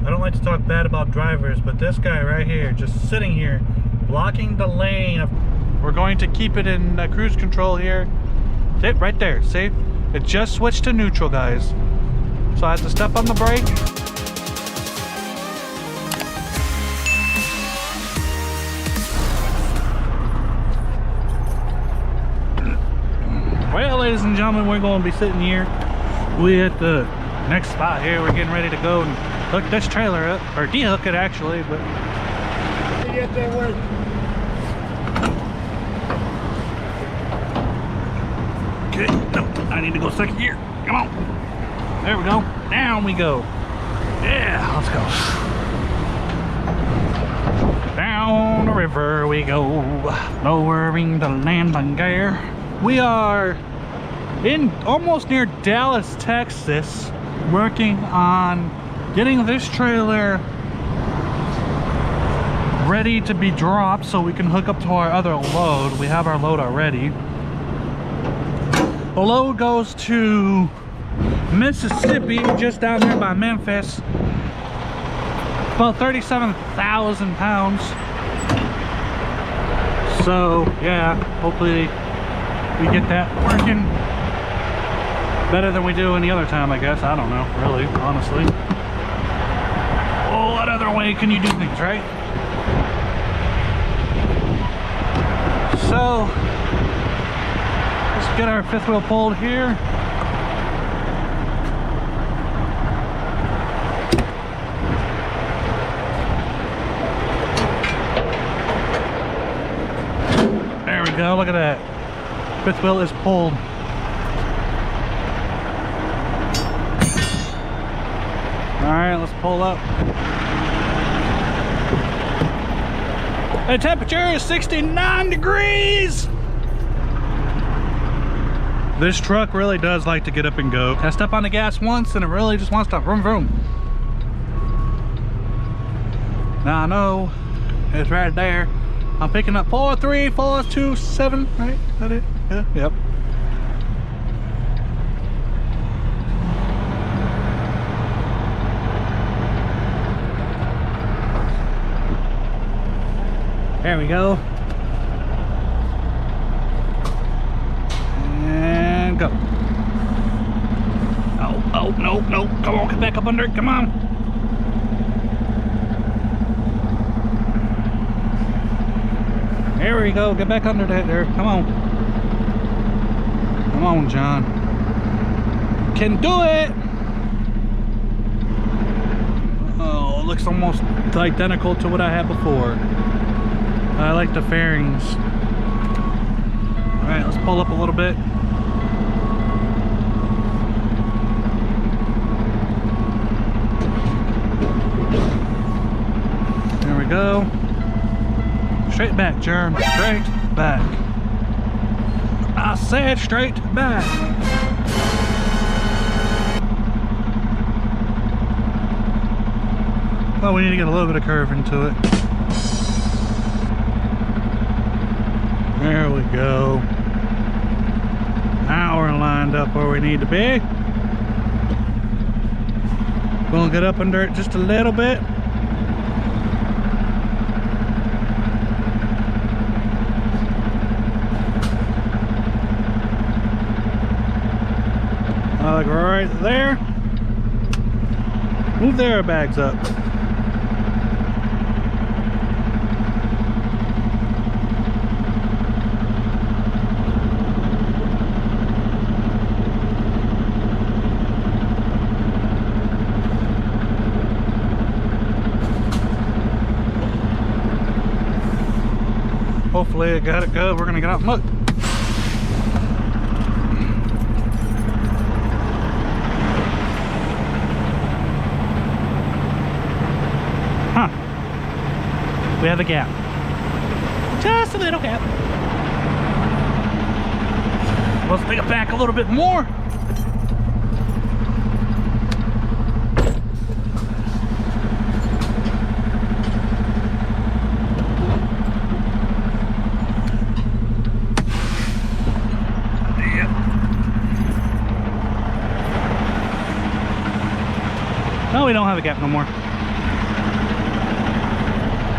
I don't like to talk bad about drivers, but this guy right here, just sitting here, blocking the lane. We're going to keep it in cruise control here. See, right there, see? It just switched to neutral, guys. So I have to step on the brake. Well, ladies and gentlemen, we're going to be sitting here. We at the next spot here. We're getting ready to go and hook this trailer up, or de-hook it actually, but get there with. Okay, no, I need to go second gear. Come on. There we go. Down we go. Yeah, let's go. Down the river we go, lowering the landing gear. We are in almost near Dallas, Texas, working on getting this trailer ready to be dropped so we can hook up to our other load. We have our load already. The load goes to Mississippi, just down here by Memphis. About 37,000 pounds. So yeah, hopefully we get that working better than we do any other time, I guess. I don't know, really, honestly. Oh, what other way can you do things, right? So let's get our fifth wheel pulled here. There we go, look at that. Fifth wheel is pulled. Alright, let's pull up. The temperature is 69 degrees! This truck really does like to get up and go. I step on the gas once and it really just wants to vroom vroom. Now I know it's right there. I'm picking up 43427, right? Is that it? Yeah, yep. There we go. And go. Oh, no, no. Come on, get back up under it. Come on. There we go. Get back under that there. Come on. Come on, John. Can do it. Oh, it looks almost identical to what I had before. I like the fairings. Alright, let's pull up a little bit. There we go. Straight back, Jerm. Straight back. I said straight back. Well, we need to get a little bit of curve into it. There we go. Now we're lined up where we need to be. Gonna get up under it just a little bit. Like right there. Move the airbags up. Hopefully it got it good. We're gonna get out and look. Huh. We have a gap. Just a little gap. Let's take it back a little bit more. No, we don't have a gap no more.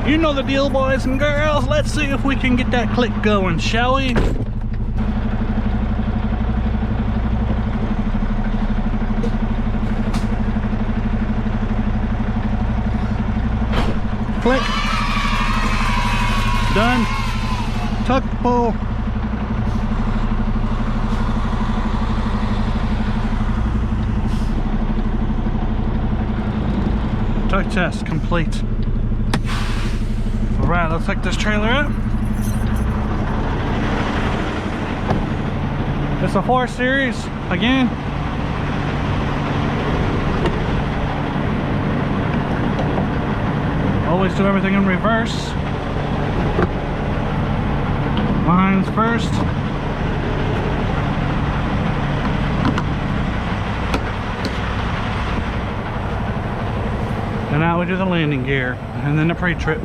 You know the deal, boys and girls. Let's see if we can get that click going, shall we? Click. Done. Tuck pull. Tuck test complete. Alright, let's take this trailer up. It's a 4 Series again. Always do everything in reverse. Lines first. And now we do the landing gear and then the pre-trip.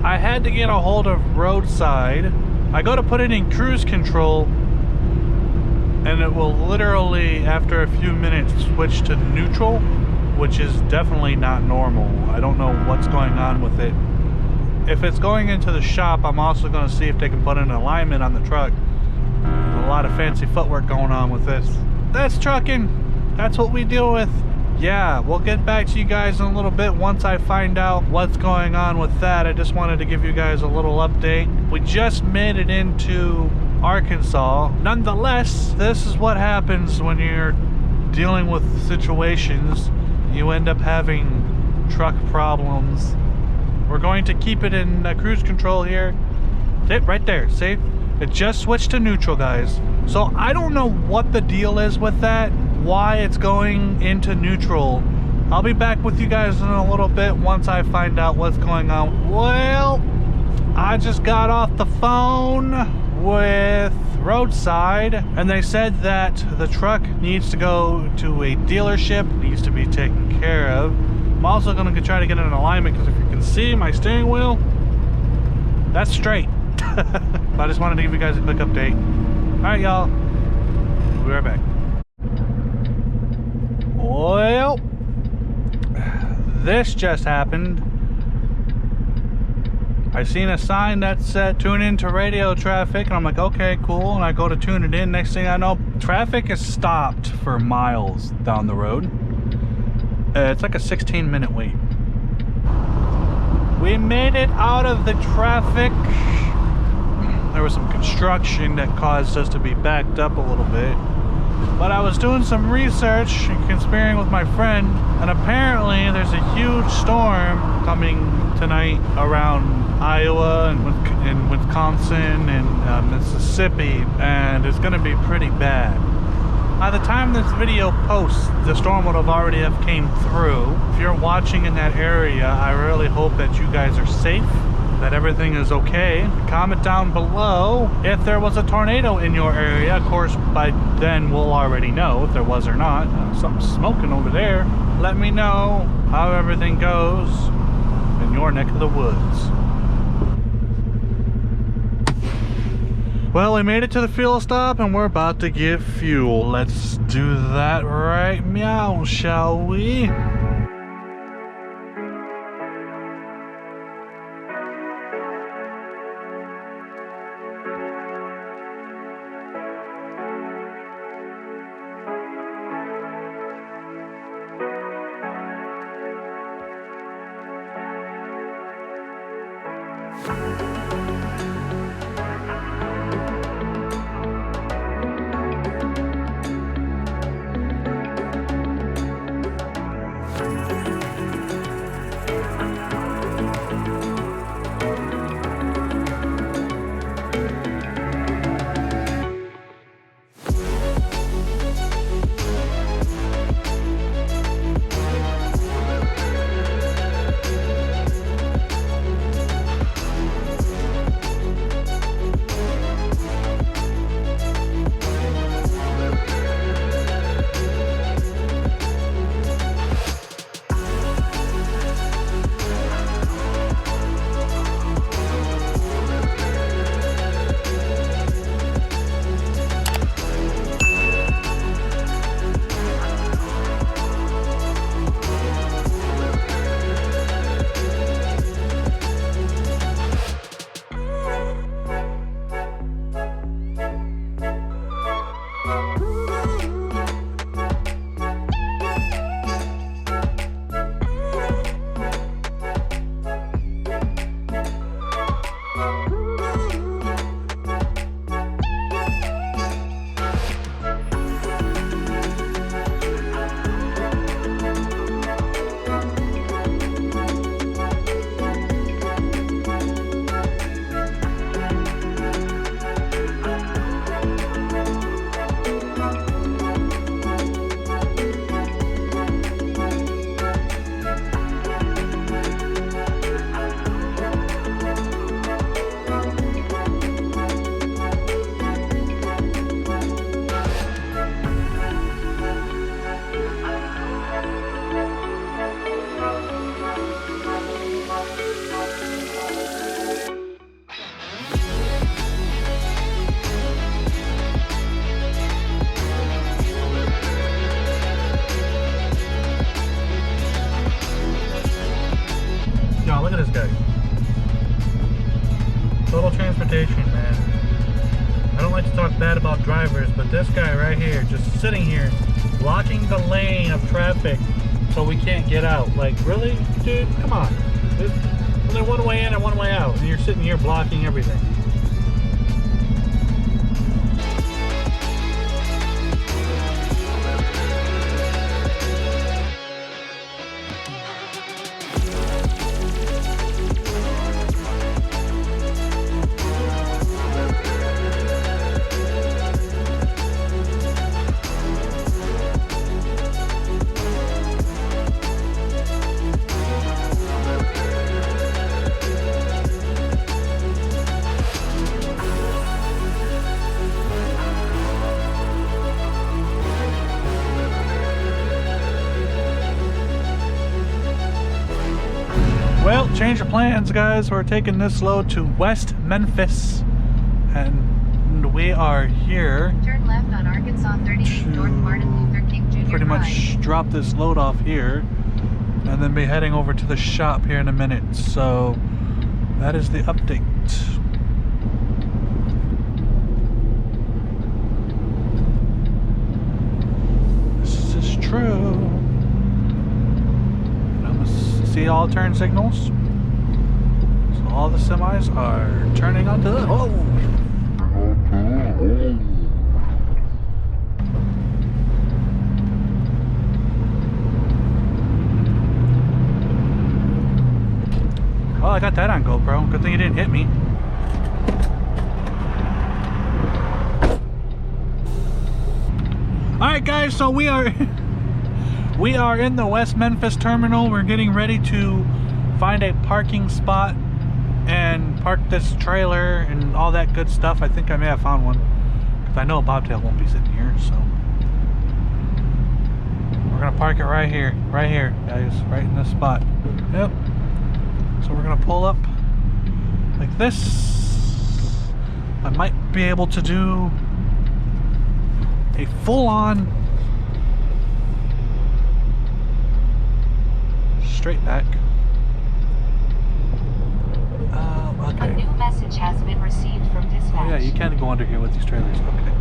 I had to get a hold of roadside. I go to put it in cruise control and it will literally after a few minutes switch to neutral, which is definitely not normal. I don't know what's going on with it. If it's going into the shop, I'm also going to see if they can put an alignment on the truck. There's a lot of fancy footwork going on with this. That's trucking. That's what we deal with. Yeah, we'll get back to you guys in a little bit once I find out what's going on with that. I just wanted to give you guys a little update. We just made it into Arkansas. Nonetheless, this is what happens when you're dealing with situations. You end up having truck problems. We're going to keep it in cruise control here. It right there, see? It just switched to neutral, guys. So I don't know what the deal is with that, why it's going into neutral. I'll be back with you guys in a little bit once I find out what's going on. Well, I just got off the phone with roadside and they said that the truck needs to go to a dealership, needs to be taken care of. I'm also going to try to get an alignment because if you can see my steering wheel, that's straight. But I just wanted to give you guys a quick update. Alright, y'all. We'll be right back. Well, this just happened. I seen a sign that said tune into radio traffic, and I'm like, okay, cool. And I go to tune it in. Next thing I know, traffic is stopped for miles down the road. It's like a 16-minute wait. We made it out of the traffic. There was some construction that caused us to be backed up a little bit. But I was doing some research and conspiring with my friend, and apparently there's a huge storm coming tonight around Iowa and Wisconsin and Mississippi, and it's going to be pretty bad. By the time this video posts, the storm would have already came through. If you're watching in that area, I really hope that you guys are safe, that everything is okay. Comment down below if there was a tornado in your area. Of course, by then we'll already know if there was or not. Something's smoking over there. Let me know how everything goes in your neck of the woods. Well, we made it to the fuel stop and we're about to get fuel. Let's do that right meow, shall we? Y'all, look at this guy. Total transportation, man. I don't like to talk bad about drivers, but this guy right here, just sitting here, blocking the lane of traffic so we can't get out. Like, really? Dude, come on. There's only one way in and one way out, and you're sitting here blocking everything. Well, change of plans, guys. We're taking this load to West Memphis, and we are here. Turn left on Arkansas 38 North Martin Luther King Jr. Pretty much drop this load off here, and then be heading over to the shop here in a minute. So that is the update. This is true. See all turn signals, so all the semis are turning onto the Oh, I got that on GoPro. Good thing you didn't hit me. Alright guys, so we are in the West Memphis terminal. We're getting ready to find a parking spot and park this trailer and all that good stuff. I think I may have found one, because I know Bobtail won't be sitting here, so we're gonna park it right here guys, right in this spot. Yep. So we're gonna pull up like this. I might be able to do a full-on straight back. Okay. A new message has been received from dispatch. Oh yeah, you can go under here with these trailers. Okay.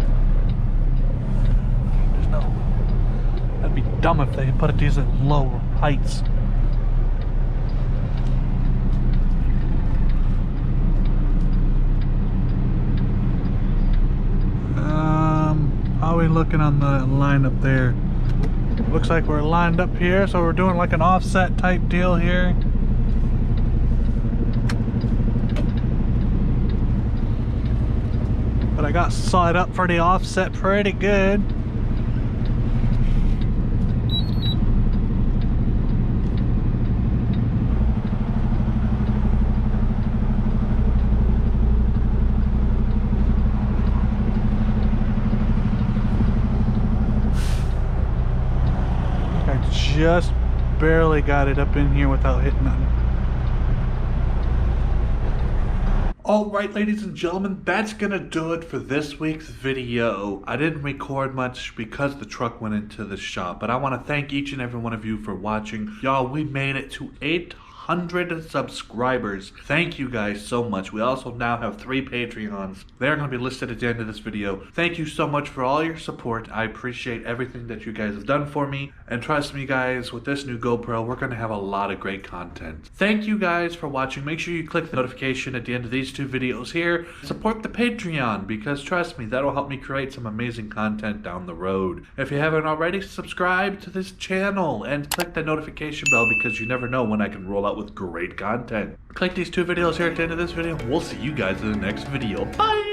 There's no. That'd be dumb if they put these at low heights. How are we looking on the line up there? Looks like we're lined up here, so we're doing like an offset type deal here. But I got sawed up for the offset pretty good. I just barely got it up in here without hitting nothing. Alright, ladies and gentlemen, that's gonna do it for this week's video. I didn't record much because the truck went into the shop, but I want to thank each and every one of you for watching. Y'all, we made it to 800 subscribers. Thank you guys so much. We also now have 3 Patreons. They're going to be listed at the end of this video. Thank you so much for all your support. I appreciate everything that you guys have done for me. And trust me guys, with this new GoPro, we're going to have a lot of great content. Thank you guys for watching. Make sure you click the notification at the end of these 2 videos here. Support the Patreon, because trust me, that'll help me create some amazing content down the road. If you haven't already, subscribe to this channel and click the notification bell, because you never know when I can roll out with great content. Click these 2 videos here at the end of this video. We'll see you guys in the next video. Bye!